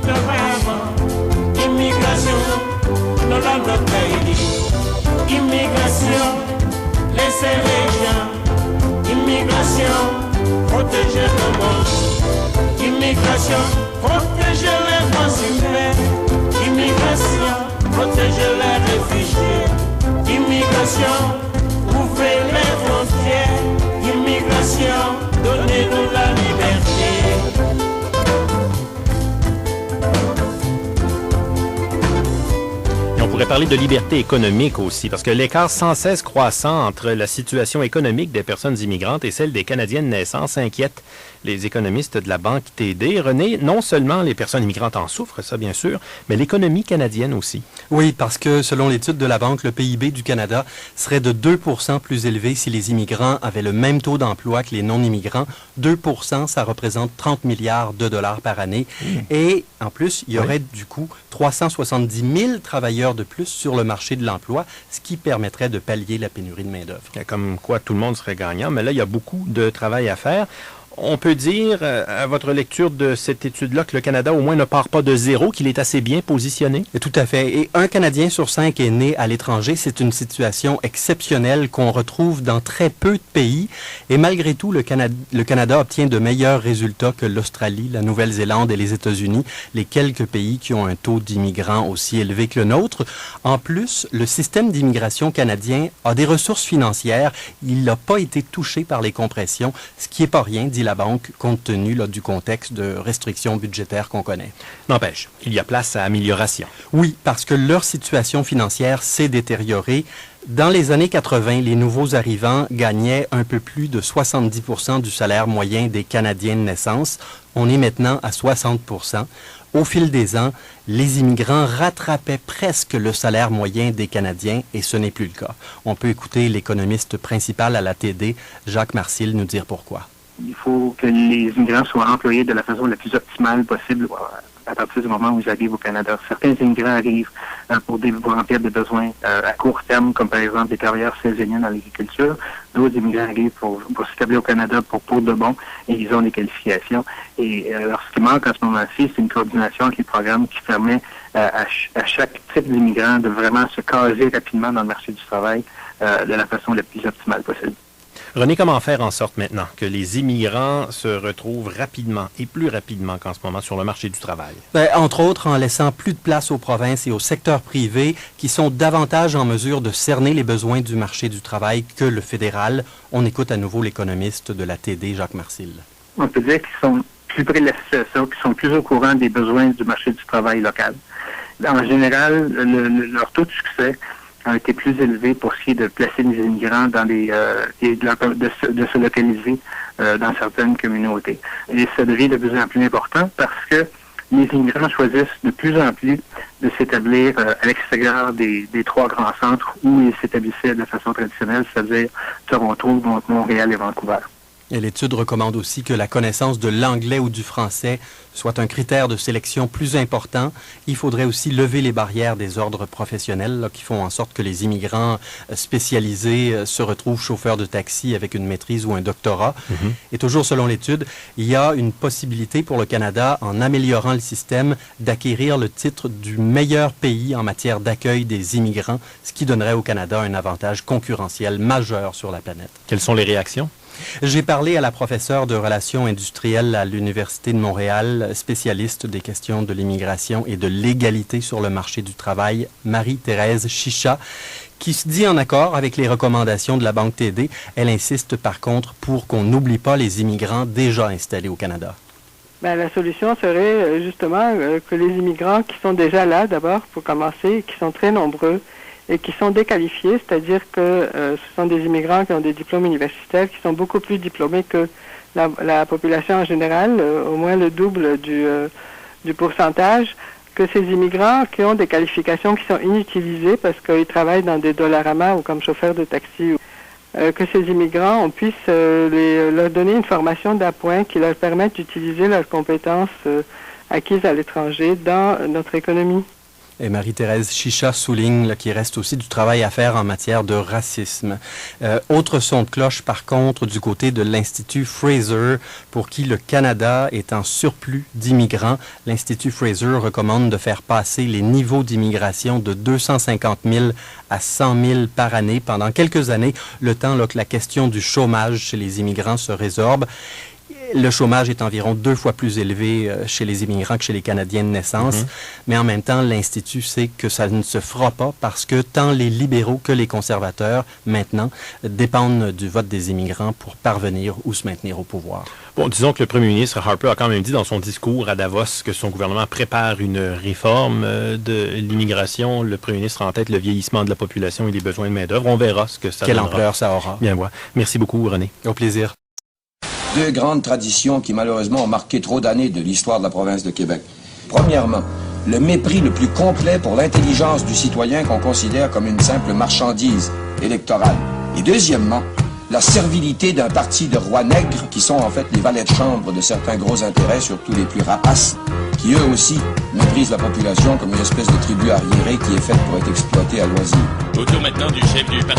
de rêve. Immigration, dans notre pays. Immigration, laissez les gens. Immigration, protégez le monde. Immigration, protégez les français. Immigration, protégez les réfugiés. Immigration, ouvrez les frontières. Immigration, donnez-nous la liberté. On pourrait parler de liberté économique aussi, parce que l'écart sans cesse croissant entre la situation économique des personnes immigrantes et celle des Canadiens de naissance inquiète les économistes de la Banque TD. René, non seulement les personnes immigrantes en souffrent, ça bien sûr, mais l'économie canadienne aussi. Oui, parce que selon l'étude de la Banque, le PIB du Canada serait de 2% plus élevé si les immigrants avaient le même taux d'emploi que les non-immigrants. 2%, ça représente 30 milliards de dollars par année. Et en plus, il y aurait du coup 370 000 travailleurs de plus sur le marché de l'emploi, ce qui permettrait de pallier la pénurie de main-d'œuvre. Comme quoi tout le monde serait gagnant, mais là, il y a beaucoup de travail à faire. On peut dire, à votre lecture de cette étude-là, que le Canada, au moins, ne part pas de zéro, qu'il est assez bien positionné? Tout à fait. Et un Canadien sur 5 est né à l'étranger. C'est une situation exceptionnelle qu'on retrouve dans très peu de pays. Et malgré tout, le Canada obtient de meilleurs résultats que l'Australie, la Nouvelle-Zélande et les États-Unis, les quelques pays qui ont un taux d'immigrants aussi élevé que le nôtre. En plus, le système d'immigration canadien a des ressources financières. Il n'a pas été touché par les compressions, ce qui n'est pas rien, dit la Banque, compte tenu du contexte de restrictions budgétaires qu'on connaît. N'empêche, il y a place à amélioration. Oui, parce que leur situation financière s'est détériorée. Dans les années 80, les nouveaux arrivants gagnaient un peu plus de 70% du salaire moyen des Canadiens de naissance. On est maintenant à 60%. Au fil des ans, les immigrants rattrapaient presque le salaire moyen des Canadiens et ce n'est plus le cas. On peut écouter l'économiste principal à la TD, Jacques Marcil, nous dire pourquoi. Il faut que les immigrants soient employés de la façon la plus optimale possible à partir du moment où ils arrivent au Canada. Certains immigrants arrivent pour remplir des besoins à court terme, comme par exemple des travailleurs saisonniers dans l'agriculture. D'autres immigrants arrivent pour s'établir au Canada pour de bon et ils ont des qualifications. Et alors, ce qui manque en ce moment-ci, c'est une coordination avec les programmes qui permet à chaque type d'immigrant de vraiment se caser rapidement dans le marché du travail de la façon la plus optimale possible. René, comment faire en sorte maintenant que les immigrants se retrouvent rapidement et plus rapidement qu'en ce moment sur le marché du travail? Entre autres, en laissant plus de place aux provinces et au secteur privé qui sont davantage en mesure de cerner les besoins du marché du travail que le fédéral. On écoute à nouveau l'économiste de la TD, Jacques Marcil. On peut dire qu'ils sont plus près de la situation, qu'ils sont plus au courant des besoins du marché du travail local. En général, leur taux de succès a été plus élevé pour ce qui est de placer les immigrants dans et de se localiser dans certaines communautés. Et ça devient de plus en plus important parce que les immigrants choisissent de plus en plus de s'établir à l'extérieur des trois grands centres où ils s'établissaient de façon traditionnelle, c'est-à-dire Toronto, Montréal et Vancouver. Et l'étude recommande aussi que la connaissance de l'anglais ou du français soit un critère de sélection plus important. Il faudrait aussi lever les barrières des ordres professionnels qui font en sorte que les immigrants spécialisés se retrouvent chauffeurs de taxi avec une maîtrise ou un doctorat. Et toujours selon l'étude, il y a une possibilité pour le Canada, en améliorant le système, d'acquérir le titre du meilleur pays en matière d'accueil des immigrants, ce qui donnerait au Canada un avantage concurrentiel majeur sur la planète. Quelles sont les réactions? J'ai parlé à la professeure de relations industrielles à l'Université de Montréal, spécialiste des questions de l'immigration et de l'égalité sur le marché du travail, Marie-Thérèse Chicha, qui se dit en accord avec les recommandations de la Banque TD. Elle insiste par contre pour qu'on n'oublie pas les immigrants déjà installés au Canada. La solution serait justement que les immigrants qui sont déjà là, d'abord, pour commencer, qui sont très nombreux, et qui sont déqualifiés, c'est-à-dire que ce sont des immigrants qui ont des diplômes universitaires, qui sont beaucoup plus diplômés que la population en général, au moins le double du pourcentage, que ces immigrants qui ont des qualifications qui sont inutilisées parce qu'ils travaillent dans des dollaramas ou comme chauffeurs de taxi, que ces immigrants, on puisse leur donner une formation d'appoint qui leur permette d'utiliser leurs compétences acquises à l'étranger dans notre économie. Et Marie-Thérèse Chicha souligne là, qu'il reste aussi du travail à faire en matière de racisme. Autre son de cloche, par contre, du côté de l'Institut Fraser, pour qui le Canada est en surplus d'immigrants. L'Institut Fraser recommande de faire passer les niveaux d'immigration de 250 000 à 100 000 par année pendant quelques années, le temps là, que la question du chômage chez les immigrants se résorbe. Le chômage est environ 2 fois plus élevé chez les immigrants que chez les Canadiens de naissance. Mais en même temps, l'Institut sait que ça ne se fera pas parce que tant les libéraux que les conservateurs, maintenant, dépendent du vote des immigrants pour parvenir ou se maintenir au pouvoir. Bon, disons que le premier ministre Harper a quand même dit dans son discours à Davos que son gouvernement prépare une réforme de l'immigration. Le premier ministre a en tête le vieillissement de la population et les besoins de main-d'œuvre. On verra ce que ça donnera. Quelle ampleur ça aura. Bien voir. Merci beaucoup, René. Au plaisir. 2 grandes traditions qui malheureusement ont marqué trop d'années de l'histoire de la province de Québec. Premièrement, le mépris le plus complet pour l'intelligence du citoyen qu'on considère comme une simple marchandise électorale. Et deuxièmement, la servilité d'un parti de rois nègres qui sont en fait les valets de chambre de certains gros intérêts, surtout les plus rapaces, qui eux aussi méprisent la population comme une espèce de tribu arriérée qui est faite pour être exploitée à loisir. Autour maintenant du chef du parti.